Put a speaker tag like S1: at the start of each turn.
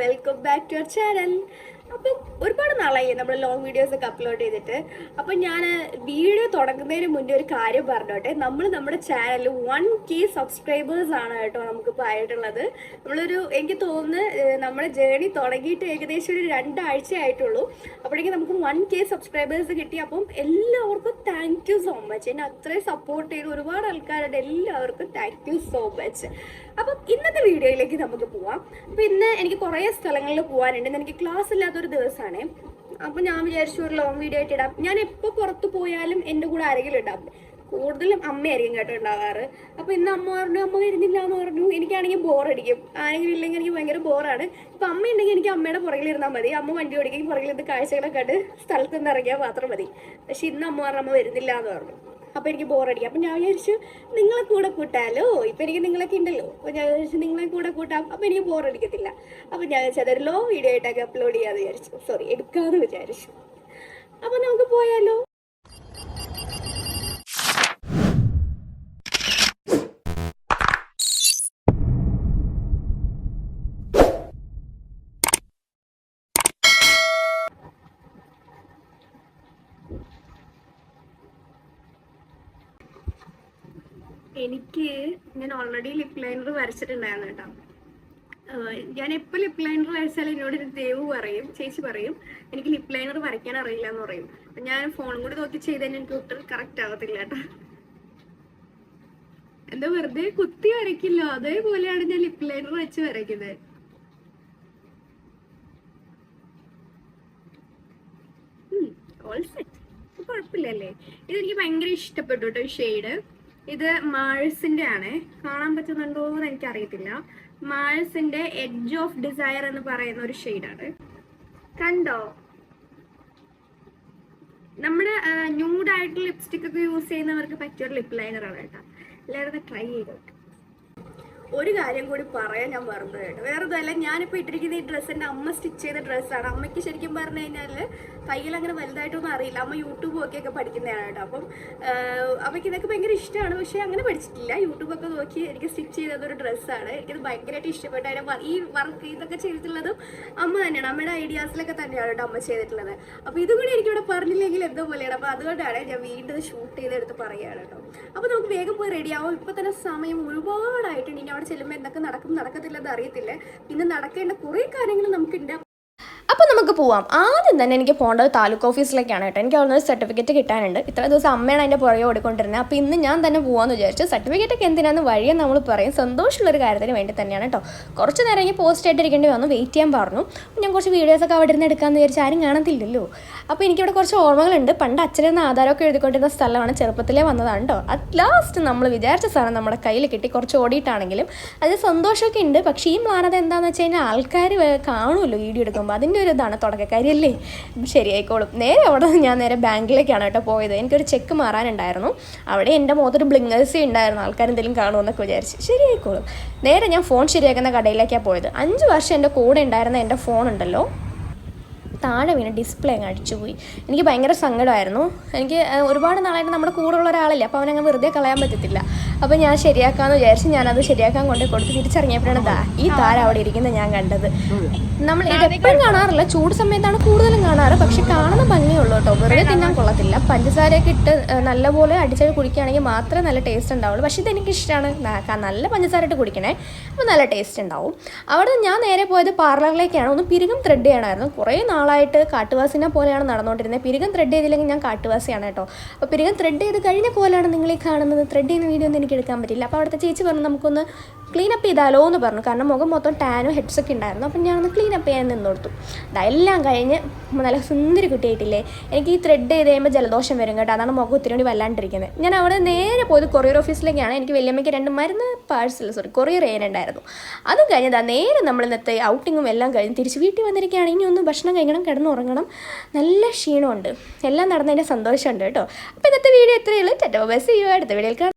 S1: Welcome back to our channel. അപ്പം ഒരുപാട് നാളായി നമ്മൾ ലോങ് വീഡിയോസ് ഒക്കെ അപ്ലോഡ് ചെയ്തിട്ട്. അപ്പം ഞാൻ വീഡിയോ തുടങ്ങുന്നതിന് മുന്നേ ഒരു കാര്യം പറഞ്ഞോട്ടെ. നമ്മുടെ ചാനലിൽ 1K സബ്സ്ക്രൈബേഴ്സ് ആണ് കേട്ടോ നമുക്കിപ്പോൾ ആയിട്ടുള്ളത്. എനിക്ക് തോന്നുന്നു നമ്മുടെ ജേണി തുടങ്ങിയിട്ട് ഏകദേശം ഒരു 2 ആഴ്ച ആയിട്ടുള്ളൂ. അപ്പോഴേക്കും നമുക്ക് 1K സബ്സ്ക്രൈബേഴ്സ് കിട്ടി. അപ്പം എല്ലാവർക്കും താങ്ക് യു സോ മച്ച്. എന്നെ അത്രയും സപ്പോർട്ട് ചെയ്ത് ഒരുപാട് ആൾക്കാരുടെ എല്ലാവർക്കും താങ്ക് യു സോ മച്ച്. അപ്പം ഇന്നത്തെ വീഡിയോയിലേക്ക് നമുക്ക് പോവാം. അപ്പം ഇന്ന് എനിക്ക് കുറേ സ്ഥലങ്ങളിൽ പോകാനുണ്ട്. എനിക്ക് ക്ലാസ് ഇല്ലാത്തൊരു ദിവസമാണ്. അപ്പം ഞാൻ വിചാരിച്ചു ഒരു ലോങ് വീഡിയോ ആയിട്ട് ഇടാം. ഞാൻ എപ്പോൾ പുറത്ത് പോയാലും എൻ്റെ കൂടെ ആരെങ്കിലും ഇടാം. കൂടുതലും അമ്മയായിരിക്കും കേട്ടോ ഉണ്ടാകാറ്. അപ്പം ഇന്ന് അമ്മ പറഞ്ഞു അമ്മ വരുന്നില്ല എന്ന് പറഞ്ഞു. എനിക്കാണെങ്കിൽ ബോറടിക്കും. ആരെങ്കിലും ഇല്ലെങ്കിൽ എനിക്ക് ഭയങ്കര ബോറാണ്. ഇപ്പം അമ്മ ഉണ്ടെങ്കിൽ എനിക്ക് അമ്മയുടെ പുറകിലിരുന്നാൽ മതി. അമ്മ വണ്ടി ഓടിക്കുകയും പുറകിലിരുന്ന് കാഴ്ചകളൊക്കെ കണ്ട് സ്ഥലത്ത് നിന്ന് ഇറങ്ങിയാൽ മാത്രം മതി. പക്ഷെ ഇന്ന് അമ്മ പറഞ്ഞു അമ്മ വരുന്നില്ല എന്ന് പറഞ്ഞു. അപ്പം എനിക്ക് ബോറടിക്കും. അപ്പം ഞാൻ വിചാരിച്ചു നിങ്ങളെ കൂടെ കൂട്ടാലോ. ഇപ്പം എനിക്ക് നിങ്ങളൊക്കെ ഉണ്ടല്ലോ. അപ്പോൾ ഞാൻ വിചാരിച്ചു നിങ്ങളെ കൂടെ കൂട്ടാം. അപ്പം എനിക്ക് ബോറടിക്കത്തില്ല. അപ്പം ഞാൻ വിചാരിച്ചു അതൊരു ലോങ് വീഡിയോ ആയിട്ടൊക്കെ അപ്ലോഡ് ചെയ്യാമെന്ന് വിചാരിച്ചു. എടുക്കാമെന്ന് വിചാരിച്ചു. അപ്പം നമുക്ക് പോയാലോ. ഞാൻ ഓൾറെഡി ലിപ് ലൈനർ വരച്ചിട്ടുണ്ടായിരുന്നു കേട്ടോ. ഞാൻ എപ്പോൾ ലിപ് ലൈനർ വരച്ചാലും എന്നോട് ദേവ് പറയും, ചേച്ചി പറയും എനിക്ക് ലിപ് ലൈനർ വരയ്ക്കാൻ അറിയില്ല എന്ന് പറയും. ഞാൻ ഫോണും കൂടി നോക്കി ചെയ്താൽ എനിക്ക് ഒട്ടും കറക്റ്റ് ആവത്തില്ല കേട്ടോ. എന്താ വെറുതെ കുത്തി വരയ്ക്കില്ല, അതേപോലെയാണ് ഞാൻ ലിപ് ലൈനർ വെച്ച് വരയ്ക്കുന്നത്. ഓൾ സെറ്റ്, കുഴപ്പമില്ലല്ലേ. ഇതെനിക്ക് ഭയങ്കര ഇഷ്ടപ്പെട്ടു കേട്ടോ ഈ ഷെയ്ഡ്. ഇത് മാഴ്സിന്റെ ആണ്. കാണാൻ പറ്റുന്നുണ്ടോ എന്ന് എനിക്കറിയത്തില്ല. മാഴ്സിന്റെ എഡ്ജ് ഓഫ് ഡിസയർ എന്ന് പറയുന്ന ഒരു ഷെയ്ഡാണ്. കണ്ടോ? നമ്മുടെ ന്യൂഡായിട്ടുള്ള ലിപ്സ്റ്റിക് ഒക്കെ യൂസ് ചെയ്യുന്നവർക്ക് പറ്റിയൊരു ലിപ് ലൈനറാണ് കേട്ടോ. എല്ലാവരും ട്രൈ ചെയ്തോ. ഒരു കാര്യം കൂടി പറയാൻ ഞാൻ മറന്നു കേട്ടോ. വേറൊന്നുമല്ല, ഞാനിപ്പോൾ ഇട്ടിരിക്കുന്ന ഈ ഡ്രസ്സ് എൻ്റെ അമ്മ സ്റ്റിച്ച് ചെയ്ത ഡ്രസ്സാണ്. അമ്മയ്ക്ക് ശരിക്കും പറഞ്ഞു കഴിഞ്ഞാൽ തയ്യൽ അങ്ങനെ വലുതായിട്ടൊന്നും അറിയില്ല. അമ്മ യൂട്യൂബ് ഒക്കെ പഠിക്കുന്നതാണ് കേട്ടോ. അപ്പം അമ്മയ്ക്ക് ഇതൊക്കെ ഭയങ്കര ഇഷ്ടമാണ്. പക്ഷേ അങ്ങനെ പഠിച്ചിട്ടില്ല. യൂട്യൂബൊക്കെ നോക്കി എനിക്ക് സ്റ്റിച്ച് ചെയ്തതൊരു ഡ്രസ്സാണ്. എനിക്കത് ഭയങ്കരമായിട്ട് ഇഷ്ടപ്പെട്ടു. അതിൻ്റെ ഈ വർക്ക് ഇതൊക്കെ ചെയ്തിട്ടുള്ളതും അമ്മ തന്നെയാണ്. അമ്മയുടെ ഐഡിയാസിലൊക്കെ തന്നെയാണ് കേട്ടോ അമ്മ ചെയ്തിട്ടുള്ളത്. അപ്പോൾ ഇതും കൂടി എനിക്കിവിടെ പറഞ്ഞില്ലെങ്കിൽ എന്തോ പോലെയാണ്. അപ്പോൾ അതുകൊണ്ടാണ് ഞാൻ വീണ്ടും ഷൂട്ട് ചെയ്തെടുത്ത് പറയുകയാണ് കേട്ടോ. അപ്പോൾ നമുക്ക് വേഗം പോയി റെഡിയാവും. ഇപ്പോൾ തന്നെ സമയം ഒരുപാടായിട്ടുണ്ട്. ഇനി അവിടെ ചെല്ലുമ്പോൾ എന്തൊക്കെ നടക്കത്തില്ലെന്ന് അറിയത്തില്ല. പിന്നെ നടക്കേണ്ട കുറേ കാര്യങ്ങൾ നമുക്കുണ്ട്.
S2: അപ്പോൾ നമുക്ക് പോവാം. ആദ്യം തന്നെ എനിക്ക് പോകേണ്ടത് താലൂക്ക് ഓഫീസിലേക്കാണ് കേട്ടോ. എനിക്ക് അവിടെ നിന്ന് സർട്ടിഫിക്കറ്റ് കിട്ടാനുണ്ട്. ഇത്ര ദിവസം അമ്മയാണ് അതിൻ്റെ പുറകെ ഓടിക്കൊണ്ടിരുന്നത്. അപ്പോൾ ഇന്ന് ഞാൻ തന്നെ പോകാമെന്ന് വിചാരിച്ചു. സർട്ടിഫിക്കറ്റൊക്കെ എന്തിനാന്ന് വഴിയെ നമ്മൾ പറയും. സന്തോഷമുള്ളൊരു കാര്യത്തിന് വേണ്ടി തന്നെയാണ് കേട്ടോ. കുറച്ച് നേരം എനിക്ക് പോസ്റ്റ് ആയിട്ടിരിക്കേണ്ടി വന്നു. വെയിറ്റ് ചെയ്യാൻ പറഞ്ഞു. ഞാൻ കുറച്ച് വീഡിയോസൊക്കെ അവിടെ ഇരുന്ന് എടുക്കാമെന്ന് വിചാരിച്ചു. ആരും കാണത്തില്ലല്ലോ. അപ്പോൾ എനിക്കിവിടെ കുറച്ച് ഓർമ്മകളുണ്ട്. പണ്ട് അച്ഛനെന്ന് ആധാരമൊക്കെ എഴുതിക്കൊണ്ടിരുന്ന സ്ഥലമാണ്. ചെറുപ്പത്തിലേ വന്നതാണ് കേട്ടോ. അറ്റ് ലാസ്റ്റ് നമ്മൾ വിചാരിച്ച സാധനം നമ്മുടെ കയ്യിൽ കിട്ടി. കുറച്ച് ഓടിയിട്ടാണെങ്കിലും അത് സന്തോഷമൊക്കെ ഉണ്ട്. പക്ഷേ ഈ മാനത എന്താണെന്ന് വെച്ച് കഴിഞ്ഞാൽ ആൾക്കാർ കാണുമല്ലോ വീഡിയോ എടുക്കുമ്പോൾ. അതിൻ്റെ ഒരു ഇതാണ്. തുടക്കക്കാരിയല്ലേ, ശരിയായിക്കോളും. ഞാൻ നേരെ ബാങ്കിലേക്കാണ് കേട്ടോ പോയത്. എനിക്കൊരു ചെക്ക് മാറാനുണ്ടായിരുന്നു. അവിടെ എൻ്റെ മുഖത്തൊരു ബ്ലിങ്ങേഴ്സി ഉണ്ടായിരുന്നു. ആൾക്കാരെന്തെങ്കിലും കാണുമെന്നൊക്കെ വിചാരിച്ച്. ശരിയായിക്കോളും. നേരെ ഞാൻ ഫോൺ ശരിയാക്കുന്ന കടയിലേക്കാണ് പോയത്. 5 വർഷം എൻ്റെ കൂടെ ഉണ്ടായിരുന്ന എൻ്റെ ഫോൺ ഉണ്ടല്ലോ, താഴെ വീണ് ഡിസ്പ്ലേ അങ്ങ് അടിച്ചുപോയി. എനിക്ക് ഭയങ്കര സങ്കടമായിരുന്നു. എനിക്ക് ഒരുപാട് നാളായിട്ട് നമ്മുടെ കൂടെ ഉള്ള ഒരാളല്ലേ, അപ്പോൾ അവനങ്ങ് വെറുതെ കളയാൻ പറ്റത്തില്ല. അപ്പോൾ ഞാൻ ശരിയാക്കാമെന്ന് വിചാരിച്ച് ഞാനത് ശരിയാക്കാൻ കൊണ്ട് കൊടുത്ത് തിരിച്ചറിഞ്ഞപ്പോഴാണ് ഈ താരം അവിടെ ഇരിക്കുന്നത് ഞാൻ കണ്ടത്. നമ്മൾ ഇതെപ്പോഴും കാണാറില്ല, ചൂട് സമയത്താണ് കൂടുതലും കാണാറ്. പക്ഷെ കാണുന്ന ഭംഗിയുള്ളൂ കേട്ടോ. വെറുതെ തിന്നാൻ കൊള്ളത്തില്ല. പഞ്ചസാരയൊക്കെ ഇട്ട് നല്ലപോലെ അടിച്ചത് കുടിക്കുകയാണെങ്കിൽ മാത്രമേ നല്ല ടേസ്റ്റ് ഉണ്ടാവുള്ളൂ. പക്ഷേ ഇതെനിക്കിഷ്ടമാണ്. നല്ല പഞ്ചസാര ഇട്ട് കുടിക്കണേ, അപ്പോൾ നല്ല ടേസ്റ്റ് ഉണ്ടാവും. അവിടെ ഞാൻ നേരെ പോയത് പാർലറിലേക്കാണ്. ഒന്ന് പിരികം ത്രെഡ് ചെയ്യണമായിരുന്നു. കുറേ നാളായിട്ട് കാട്ടുവാസിനെ പോലെയാണ് നടന്നുകൊണ്ടിരുന്നത്. പിരികം ത്രെഡ് ചെയ്തില്ലെങ്കിൽ ഞാൻ കാട്ടുവാസിയാണ് കേട്ടോ. അപ്പോൾ പിരികം ത്രെഡ് ചെയ്ത് കഴിഞ്ഞ പോലെയാണ് നിങ്ങളീ കാണുന്നത്. ത്രെഡ് ചെയ്യുന്ന വീഡിയോ ഒന്നും എനിക്ക് എടുക്കാൻ പറ്റില്ല. അപ്പോൾ അവിടുത്തെ ചേച്ചി പറഞ്ഞു നമുക്കൊന്ന് ക്ലീനപ്പ് ചെയ്താലോ എന്ന് പറഞ്ഞു. കാരണം മുഖം മൊത്തം ടാനും ഹെഡ്സൊക്കെ ഉണ്ടായിരുന്നു. അപ്പം ഞാനൊന്ന് ക്ലീനപ്പ് ചെയ്യാൻ നിന്ന് കൊടുത്തു. ഇതെല്ലാം കഴിഞ്ഞ് നല്ല സുന്ദരി കുട്ടിയായിട്ടില്ലേ. എനിക്ക് ഈ ത്രെഡ് ചെയ്ത് കഴിയുമ്പോൾ ജലദോഷം വരും കേട്ടോ. അതാണ് മുഖം ഒത്തിരി കൂടി വല്ലാണ്ടിരിക്കുന്നത്. ഞാൻ അവിടെ നേരെ പോയത് കൊറിയർ ഓഫീസിലേക്കാണ്. എനിക്ക് വലിയമ്മയ്ക്ക് 2 മരുന്ന് കൊറിയർ ചെയ്യാനുണ്ടായിരുന്നു. അതും കഴിഞ്ഞതാ നേരെ നമ്മൾ ഇന്നത്തെ ഔട്ടിങ്ങും എല്ലാം കഴിഞ്ഞ് തിരിച്ച് വീട്ടിൽ വന്നിരിക്കുകയാണ്. ഇനി ഒന്ന് ഭക്ഷണം കഴിക്കണം, കിടന്നുറങ്ങണം. നല്ല ക്ഷീണമുണ്ട്. എല്ലാം നടന്നതിൻ്റെ സന്തോഷമുണ്ട് കേട്ടോ. അപ്പോൾ ഇന്നത്തെ വീഡിയോ എത്രയുള്ളൂ. ബസ് ചെയ്യുക. അടുത്ത വീഡിയോയിൽ കാണാം.